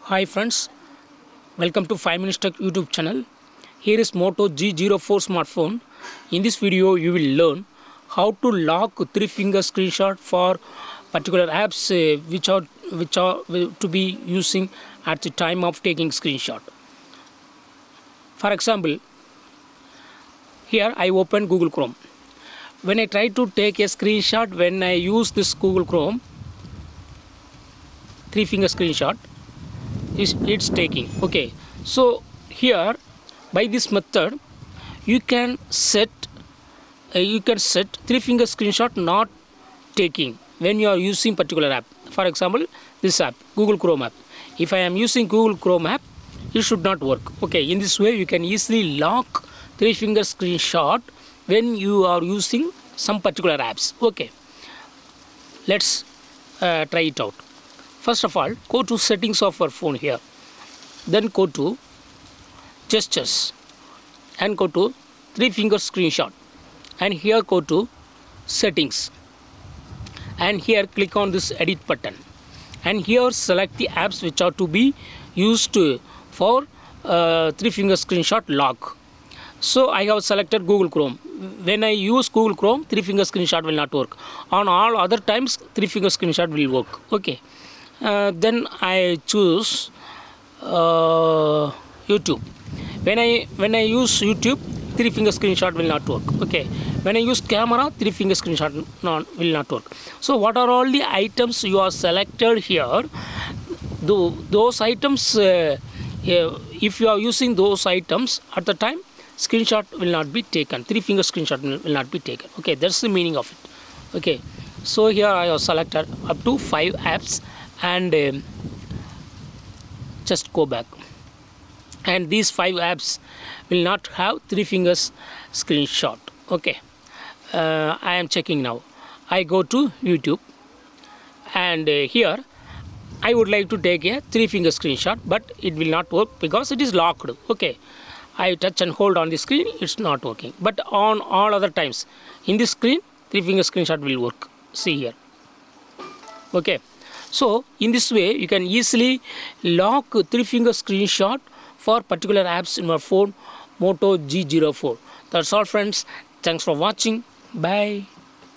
Hi friends, welcome to 5 Minutes Tech YouTube channel. Here is Moto G04 smartphone. In this video you will learn how to lock 3-finger screenshot for particular apps which are to be using at the time of taking screenshot. For example, here I open Google Chrome. When I try to take a screenshot, when I use this Google Chrome 3-finger screenshot, it's taking. Okay, so here by this method you can set 3-finger screenshot not taking when you are using particular app. For example, this app, Google Chrome app. If I am using Google Chrome app, it should not work. Okay, in this way you can easily lock 3-finger screenshot when you are using some particular apps. Okay, let's try it out. First of all, go to settings of our phone here, then go to gestures and go to 3-finger screenshot, and here go to settings, and here click on this edit button, and here select the apps which are to be used for 3-finger screenshot lock. So I have selected Google Chrome. When I use Google Chrome, 3-finger screenshot will not work. On all other times 3-finger screenshot will work. Okay. Then I choose YouTube. When I use YouTube, 3-finger screenshot will not work. Okay. When I use camera, 3-finger screenshot will not work. So what are all the items you are selected here? Those items, if you are using those items at the time, screenshot will not be taken. 3-finger screenshot will not be taken. Okay, that's the meaning of it. Okay. So here I have selected up to 5 apps. And just go back, and these 5 apps will not have 3-fingers screenshot. Okay, I am checking now. I go to YouTube, and here I would like to take a 3-finger screenshot, but it will not work because it is locked. Okay, I touch and hold on the screen, it's not working. But on all other times in this screen, 3-finger screenshot will work. See here. Okay. So in this way you can easily lock 3-finger screenshot for particular apps in your phone, Moto G04. That's all friends. Thanks for watching. Bye.